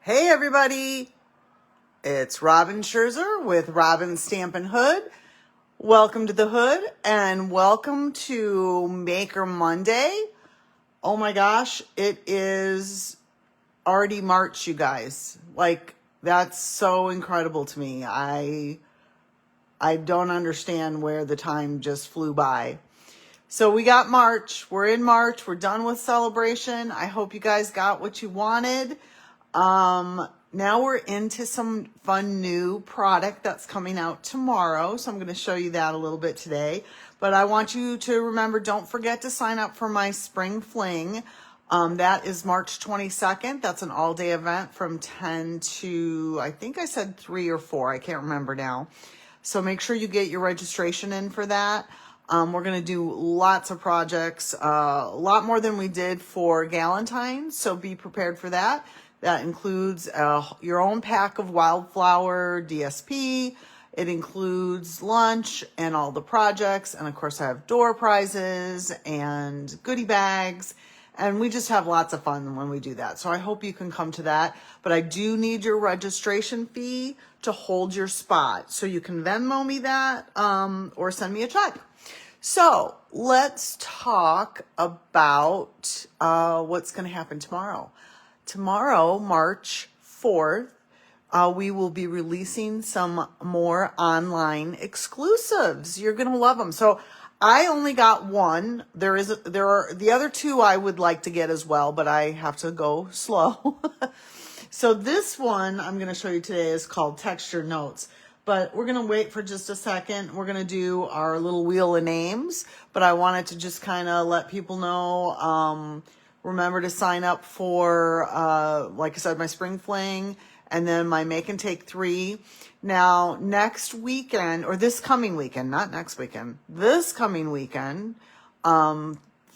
Hey everybody, it's Robin Scherzer with Robin Stampin' Hood. Welcome to the Hood and welcome to Maker Monday. Oh my gosh, it is already March, you guys. Like, that's so incredible to me. I don't understand where the time just flew by. So we got March. We're in March. We're done with celebration. I hope you guys got what you wanted. Now we're into some fun new product that's coming out tomorrow. So I'm going to show you that a little bit today. But I want you to remember, don't forget to sign up for my Spring Fling. That is March 22nd. That's an all-day event from 10 to, I think I said 3 or 4. I can't remember now. So make sure you get your registration in for that. We're going to do lots of projects, a lot more than we did for Galentine's. So be prepared for that. That includes your own pack of wildflower DSP. It includes lunch and all the projects. And of course, I have door prizes and goodie bags. And we just have lots of fun when we do that. So I hope you can come to that. But I do need your registration fee to hold your spot. So you can Venmo me that or send me a check. So let's talk about what's going to happen tomorrow. Tomorrow, March 4th, we will be releasing some more online exclusives. You're going to love them. So I only got one. There are the other two I would like to get as well, but I have to go slow. So this one I'm going to show you today is called Texture Notes. But we're going to wait for just a second. We're going to do our little wheel of names, but I wanted to just kind of let people know, remember to sign up for, like I said, my Spring Fling and then my Make and Take 3. Now, next weekend, or this coming weekend, not next weekend, this coming weekend,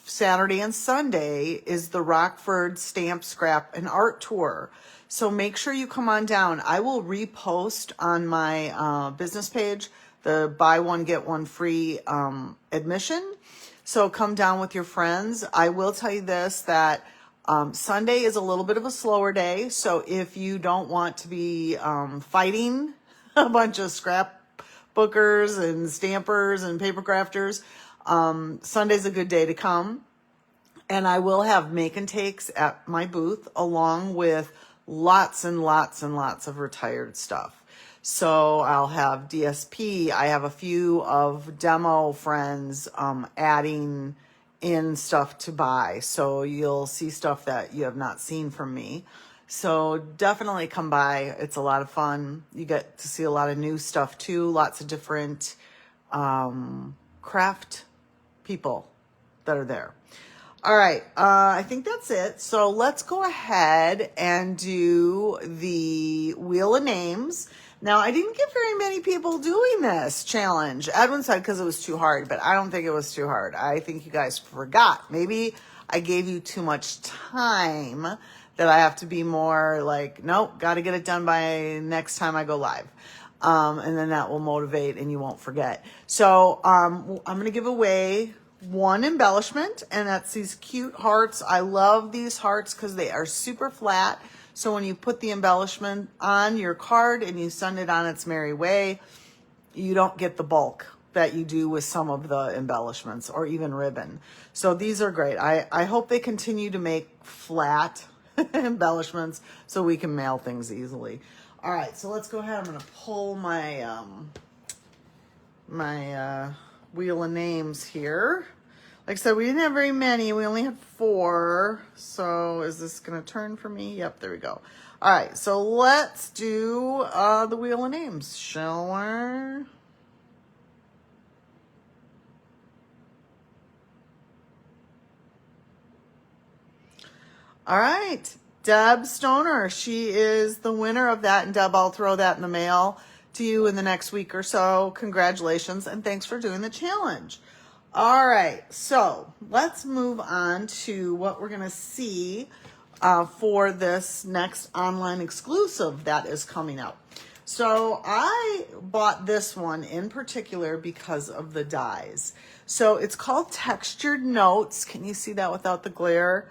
Saturday and Sunday is the Rockford Stamp, Scrap, and Art Tour. So make sure you come on down. I will repost on my business page the buy one, get one free admission. So come down with your friends. I will tell you this, that Sunday is a little bit of a slower day. So if you don't want to be fighting a bunch of scrapbookers and stampers and paper crafters, Sunday's a good day to come. And I will have make and takes at my booth along with lots and lots and lots of retired stuff. So I'll have DSP. I have a few of demo friends adding in stuff to buy. So you'll see stuff that you have not seen from me. So definitely come by. It's a lot of fun. You get to see a lot of new stuff too. Lots of different craft people that are there. All right, I think that's it. So let's go ahead and do the Wheel of Names. Now, I didn't get very many people doing this challenge. Edwin said because it was too hard, but I don't think it was too hard. I think you guys forgot. Maybe I gave you too much time that I have to be more like, nope, got to get it done by next time I go live. And then that will motivate and you won't forget. So I'm going to give away one embellishment, and that's these cute hearts. I love these hearts because they are super flat. So when you put the embellishment on your card and you send it on its merry way, you don't get the bulk that you do with some of the embellishments or even ribbon. So these are great. I hope they continue to make flat embellishments so we can mail things easily. All right, so let's go ahead. I'm going to pull my Wheel of Names here. Like I said, we didn't have very many. We only had 4. So is this going to turn for me? Yep, there we go. All right, so let's do the Wheel of Names, shall we? All right, Deb Stoner. She is the winner of that. And Deb, I'll throw that in the mail to you in the next week or so. Congratulations, and thanks for doing the challenge. All right, so let's move on to what we're going to see for this next online exclusive that is coming up. So I bought this one in particular because of the dies. So it's called Textured Notes. Can you see that without the glare?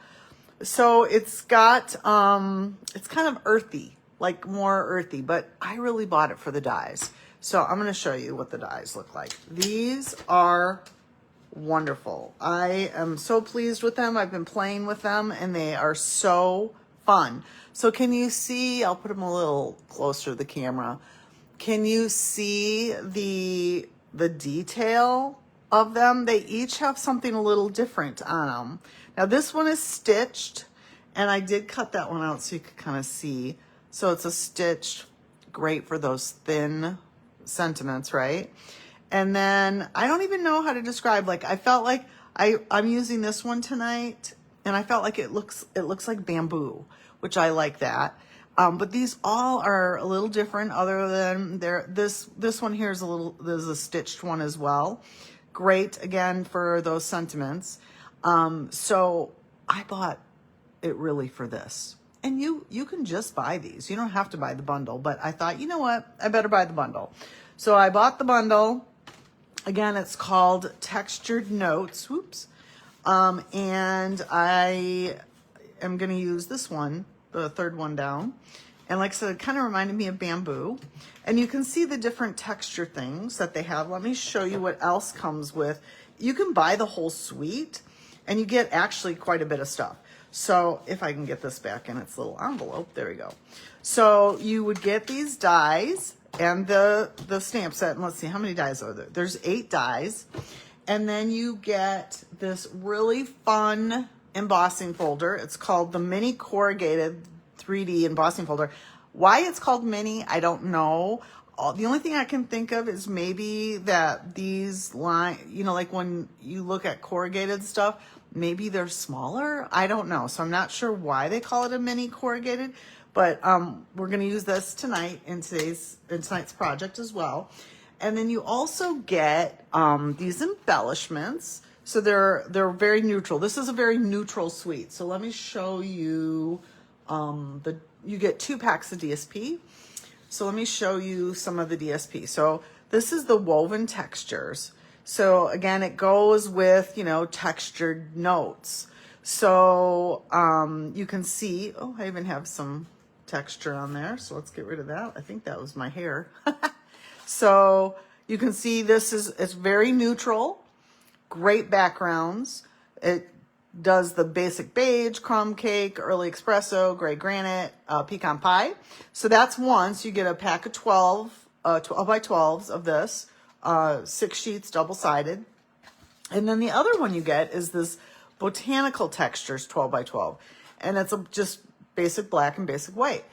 So it's got, it's kind of earthy, like more earthy, but I really bought it for the dies. So I'm going to show you what the dies look like. These are wonderful. I am so pleased with them. I've been playing with them and they are so fun. So can you see, I'll put them a little closer to the camera. Can you see the detail of them? They each have something a little different on them. Now this one is stitched, and I did cut that one out so you could kind of see. So it's a stitched, great for those thin sentiments, right? And then I don't even know how to describe, like I felt like I'm using this one tonight, and I felt like it looks like bamboo, which I like that. But these all are a little different other than this one here is there's a stitched one as well. Great, again, for those sentiments. So I bought it really for this. And you can just buy these. You don't have to buy the bundle, but I thought, you know what? I better buy the bundle. So I bought the bundle. Again, it's called Textured Notes. Whoops. And I am going to use this one, the third one down. And like I said, it kind of reminded me of bamboo. And you can see the different texture things that they have. Let me show you what else comes with. You can buy the whole suite, and you get actually quite a bit of stuff. So if I can get this back in its little envelope, there we go. So you would get these dies and the stamp set. And let's see, how many dies are there? There's 8 dies. And then you get this really fun embossing folder. It's called the Mini Corrugated 3D Embossing Folder. Why it's called mini, I don't know. The only thing I can think of is maybe that these like when you look at corrugated stuff, maybe they're smaller. I don't know. So I'm not sure why they call it a mini corrugated, but we're going to use this tonight in tonight's project as well. And then you also get these embellishments. So they're very neutral. This is a very neutral suite. So let me show you you get 2 packs of DSP. So let me show you some of the DSP. So this is the woven textures. So again, it goes with, textured notes. So you can see, oh, I even have some texture on there. So let's get rid of that. I think that was my hair. So you can see it's very neutral, great backgrounds. It does the basic beige, crumb cake, early espresso, gray granite, pecan pie. So that's one. So you get a pack of 12 by 12s of this, 6 sheets, double-sided. And then the other one you get is this botanical textures 12 by 12. And it's just basic black and basic white.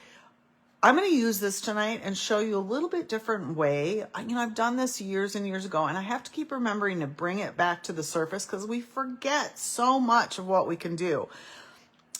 I'm going to use this tonight and show you a little bit different way. I've done this years and years ago, and I have to keep remembering to bring it back to the surface because we forget so much of what we can do.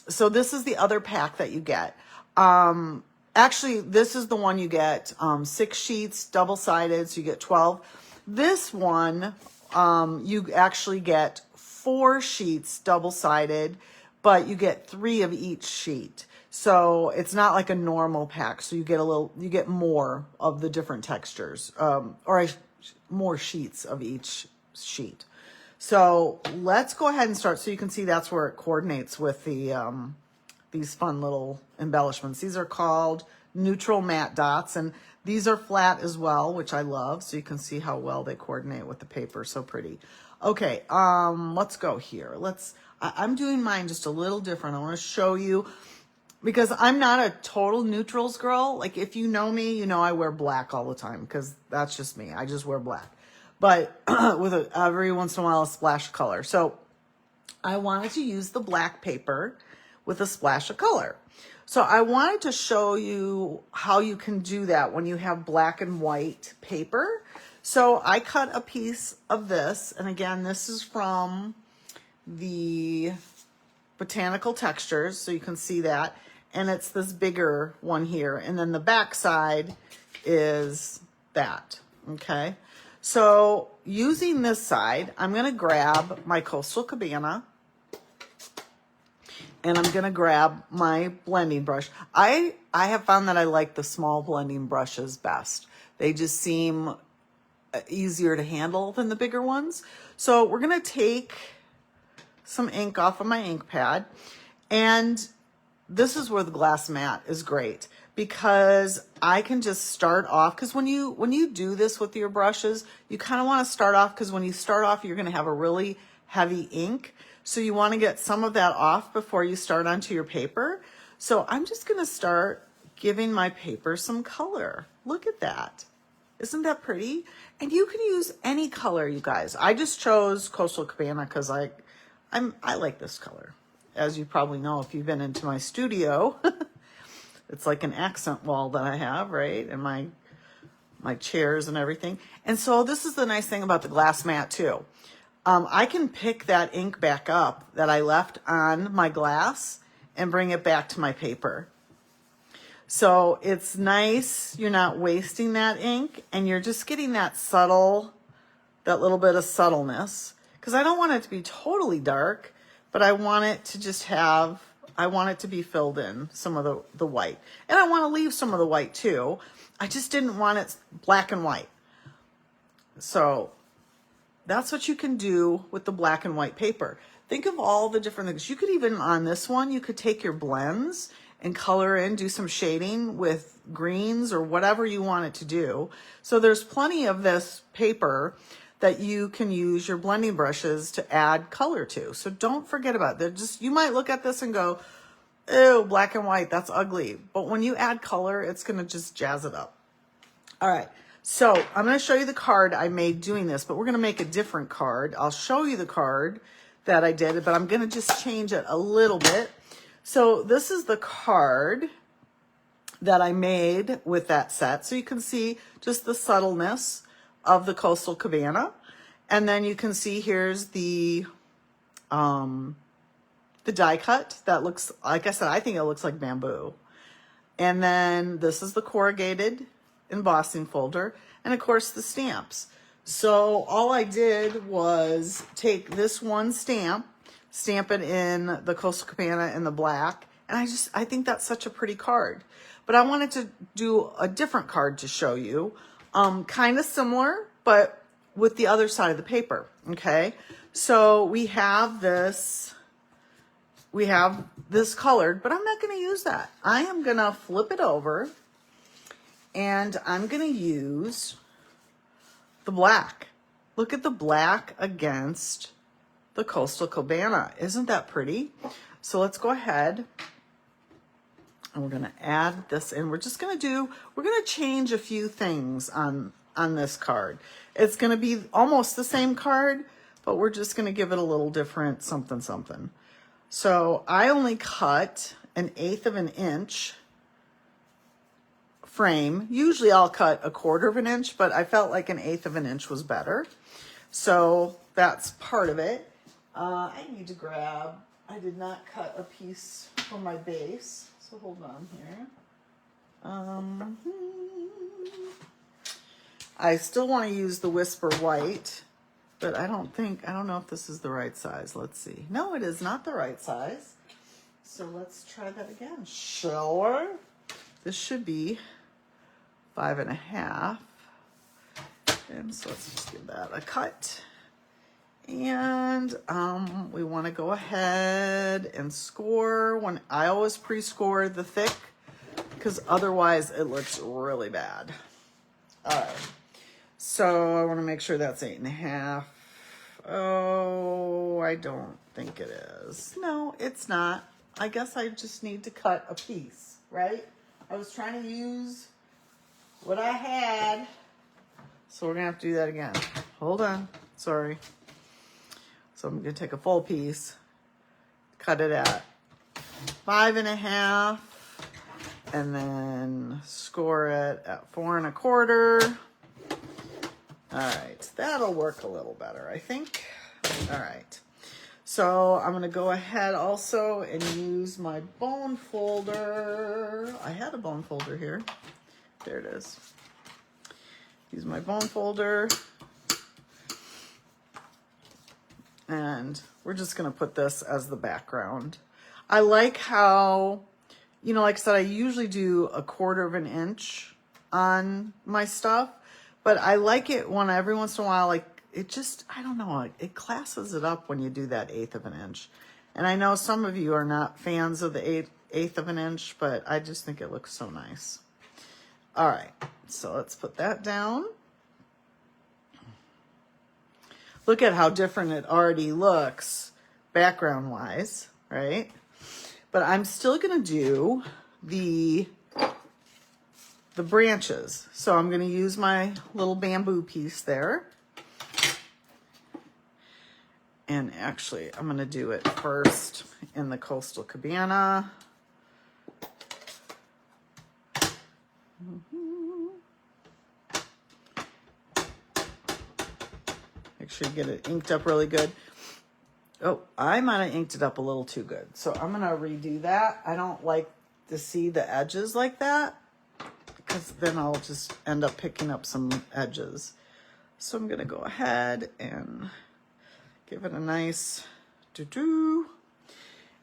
So this is the other pack that you get. Actually, this is the one you get 6 sheets, double-sided, so you get 12. This one, you actually get 4 sheets, double-sided, but you get 3 of each sheet. So it's not like a normal pack. So you get more of the different textures, more sheets of each sheet. So let's go ahead and start. So you can see that's where it coordinates with these fun little embellishments. These are called neutral matte dots, and these are flat as well, which I love. So you can see how well they coordinate with the paper. So pretty. Okay, let's go here. I'm doing mine just a little different. I want to show you, because I'm not a total neutrals girl. Like if you know me, you know I wear black all the time because that's just me. I just wear black. But with every once in a while a splash of color. So I wanted to use the black paper with a splash of color. So I wanted to show you how you can do that when you have black and white paper. So I cut a piece of this. And again, this is from the Botanical Textures. So you can see that. And it's this bigger one here. And then the back side is that. Okay. So using this side, I'm going to grab my Coastal Cabana. And I'm going to grab my blending brush. I have found that I like the small blending brushes best. They just seem easier to handle than the bigger ones. So we're going to take some ink off of my ink pad. And this is where the glass mat is great, because I can just start off, because when you do this with your brushes, you kind of want to start off, because when you start off, you're going to have a really heavy ink. So you want to get some of that off before you start onto your paper. So I'm just going to start giving my paper some color. Look at that. Isn't that pretty? And you can use any color, you guys. I just chose Coastal Cabana because I like this color. As you probably know, if you've been into my studio, it's like an accent wall that I have, right? And my chairs and everything. And so this is the nice thing about the glass mat too. I can pick that ink back up that I left on my glass and bring it back to my paper. So it's nice. You're not wasting that ink, and you're just getting that little bit of subtleness, because I don't want it to be totally dark, but I want it to just I want it to be filled in, some of the white. And I want to leave some of the white too. I just didn't want it black and white. So that's what you can do with the black and white paper. Think of all the different things. You could even, on this one, you could take your blends and color in, do some shading with greens or whatever you want it to do. So there's plenty of this paper that you can use your blending brushes to add color to. So don't forget about it. You might look at this and go, ew, black and white, that's ugly. But when you add color, it's gonna just jazz it up. All right, so I'm gonna show you the card I made doing this, but we're gonna make a different card. I'll show you the card that I did, but I'm gonna just change it a little bit. So this is the card that I made with that set. So you can see just the subtleness of the Coastal Cabana. And then you can see here's the die cut that looks, like I said, I think it looks like bamboo. And then this is the corrugated embossing folder. And of course the stamps. So all I did was take this one stamp, stamp it in the Coastal Cabana in the black. And I think that's such a pretty card. But I wanted to do a different card to show you. Kind of similar, but with the other side of the paper, okay? So we have this colored, but I'm not gonna use that. I am gonna flip it over, and I'm gonna use the black. Look at the black against the Coastal Cabana. Isn't that pretty? So let's go ahead and we're gonna add this in. We're gonna change a few things on this card. It's gonna be almost the same card, but we're just gonna give it a little different something. So I only cut 1/8 of an inch frame. Usually I'll cut 1/4 of an inch, but I felt like 1/8 of an inch was better. So that's part of it. I need to grab, I did not cut a piece for my base, so hold on here. I still want to use the Whisper White, but I don't know if this is the right size. Let's see. No, it is not the right size. So let's try that again. Shall we? This should be 5.5. And so let's just give that a cut. And we want to go ahead and score. I always pre-score the thick, because otherwise it looks really bad. All right. So I want to make sure that's 8.5. Oh, I don't think it is. No, it's not. I guess I just need to cut a piece, right? I was trying to use what I had. So we're going to have to do that again. Hold on. Sorry. So I'm going to take a full piece, cut it at 5.5, and then score it at 4.25. All right, that'll work a little better, I think. All right, so I'm gonna go ahead also and use my bone folder. I had a bone folder here. There it is. Use my bone folder. And we're just gonna put this as the background. I like how, like I said, I usually do 1/4 of an inch on my stuff. But I like it when every once in a while, like it just, I don't know, it classes it up when you do that 1/8 of an inch. And I know some of you are not fans of the eighth of an inch, but I just think it looks so nice. All right, so let's put that down. Look at how different it already looks background-wise, right? But I'm still gonna do the branches. So I'm gonna use my little bamboo piece there. And actually, I'm gonna do it first in the Coastal Cabana. Make sure you get it inked up really good. Oh, I might have inked it up a little too good. So I'm gonna redo that. I don't like to see the edges like that, because then I'll just end up picking up some edges. So I'm gonna go ahead and give it a nice doo-doo.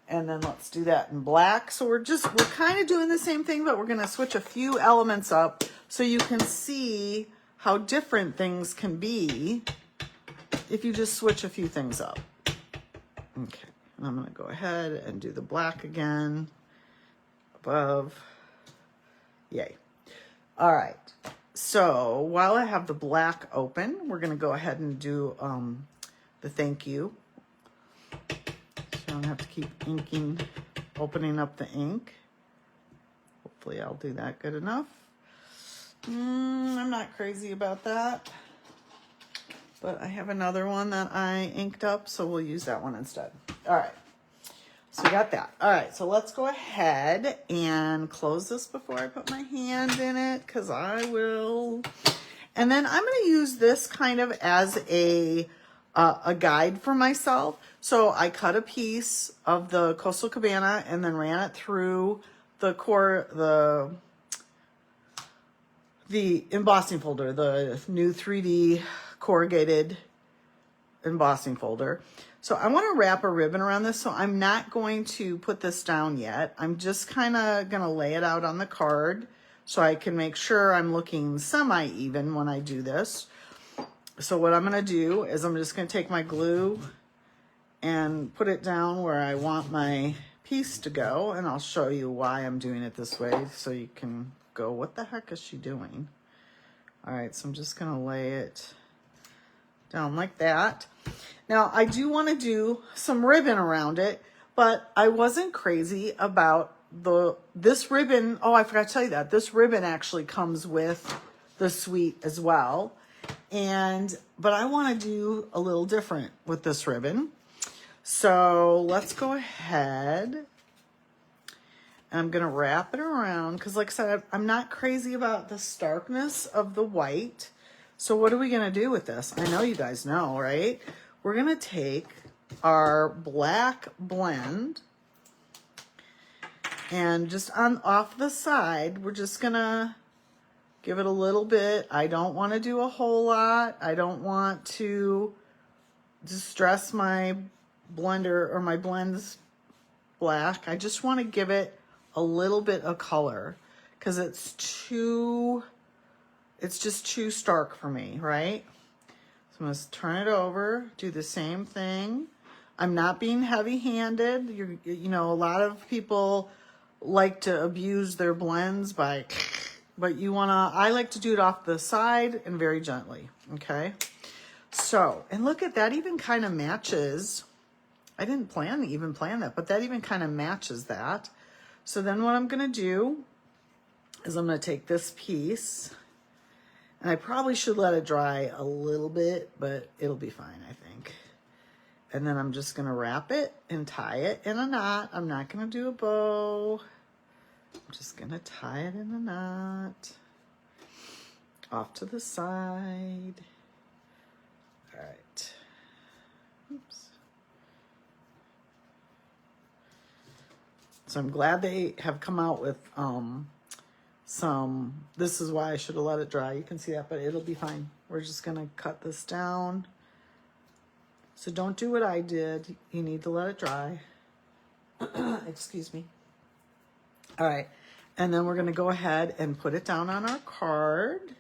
And then let's do that in black. So we're kind of doing the same thing, but we're gonna switch a few elements up so you can see how different things can be if you just switch a few things up. Okay, and I'm gonna go ahead and do the black again, above, yay. All right, so while I have the black open, we're gonna go ahead and do the thank you. So I don't have to keep inking, opening up the ink. Hopefully I'll do that good enough. I'm not crazy about that, but I have another one that I inked up, so we'll use that one instead. All right, so we got that. All right, so let's go ahead and close this before I put my hand in it, because I will. And then I'm going to use this kind of as a guide for myself. So I cut a piece of the Coastal Cabana and then ran it through the embossing folder, the new 3D corrugated embossing folder. So I want to wrap a ribbon around this, so I'm not going to put this down yet. I'm just kind of going to lay it out on the card so I can make sure I'm looking semi-even when I do this. So what I'm going to do is I'm just going to take my glue and put it down where I want my piece to go, and I'll show you why I'm doing it this way so you can go, what the heck is she doing? All right, so I'm just going to lay it down like that. Now, I do want to do some ribbon around it, but I wasn't crazy about this ribbon. Oh, I forgot to tell you that. This ribbon actually comes with the suite as well. But I want to do a little different with this ribbon. So let's go ahead. And I'm going to wrap it around because, like I said, I'm not crazy about the starkness of the white. So what are we going to do with this? I know you guys know, right? We're going to take our black blend and just off the side, we're just going to give it a little bit. I don't want to do a whole lot. I don't want to distress my blender or my blends black. I just want to give it a little bit of color because it's just too stark for me, right? So I'm going to turn it over, do the same thing. I'm not being heavy-handed. You know, a lot of people like to abuse their blends but I like to do it off the side and very gently, okay? So, and look at that, even kind of matches. I didn't even plan that, but that even kind of matches that. So then what I'm gonna do is I'm gonna take this piece, and I probably should let it dry a little bit, but it'll be fine, I think. And then I'm just gonna wrap it and tie it in a knot. I'm not gonna do a bow. I'm just gonna tie it in a knot off to the side. All right. Oops. So I'm glad they have come out with this is why I should have let it dry. You can see that, but it'll be fine. We're just gonna cut this down. So don't do what I did. You need to let it dry. Excuse me. All right, and then we're gonna go ahead and put it down on our card.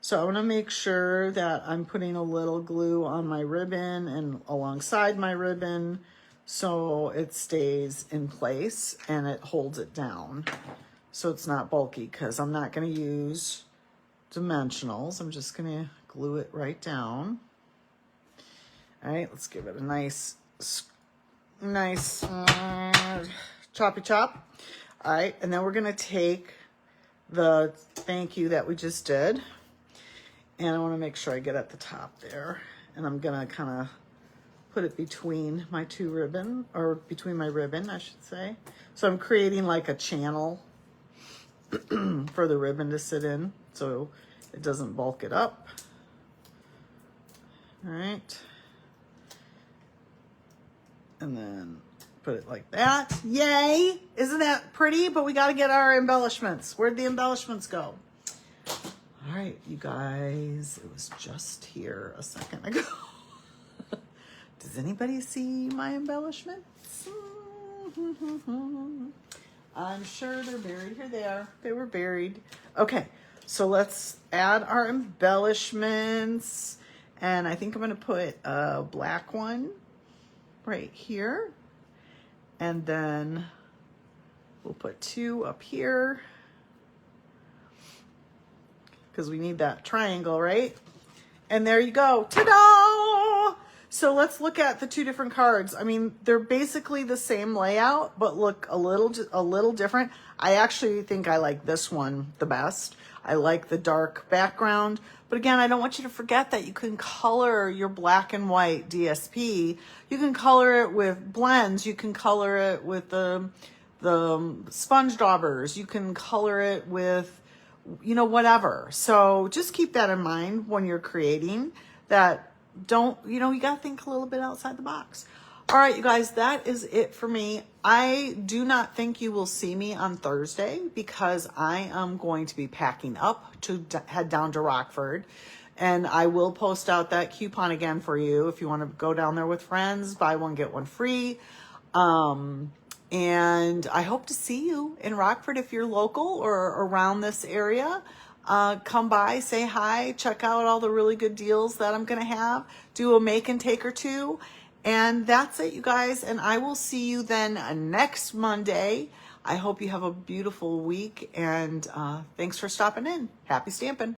So I wanna make sure that I'm putting a little glue on my ribbon and alongside my ribbon so it stays in place and it holds it down so it's not bulky, because I'm not going to use dimensionals. I'm just going to glue it right down. All right, let's give it a nice choppy chop. All right, and then we're going to take the thank you that we just did, and I want to make sure I get at the top there, and I'm going to kind of put it between my two ribbon, or between my ribbon, I should say. So I'm creating like a channel for the ribbon to sit in so it doesn't bulk it up. All right. And then put it like that. Yay! Isn't that pretty? But we got to get our embellishments. Where'd the embellishments go? All right, you guys, it was just here a second ago. Does anybody see my embellishments? I'm sure they're buried. Here they are. They were buried. Okay, so let's add our embellishments. And I think I'm going to put a black one right here. And then we'll put 2 up here, because we need that triangle, right? And there you go. Ta-da! So let's look at the 2 different cards. I mean, they're basically the same layout, but look a little different. I actually think I like this one the best. I like the dark background. But again, I don't want you to forget that you can color your black and white DSP. You can color it with blends. You can color it with the sponge daubers. You can color it with, you know, whatever. So just keep that in mind when you're creating that. Don't, you know, you got to think a little bit outside the box. All right, you guys, that is it for me. I do not think you will see me on Thursday, because I am going to be packing up to head down to Rockford. And I will post out that coupon again for you if you want to go down there with friends, buy one, get one free. And I hope to see you in Rockford if you're local or around this area. Come by, say hi, check out all the really good deals that I'm going to have, do a make and take or two. And that's it, you guys. And I will see you then next Monday. I hope you have a beautiful week, and thanks for stopping in. Happy stamping.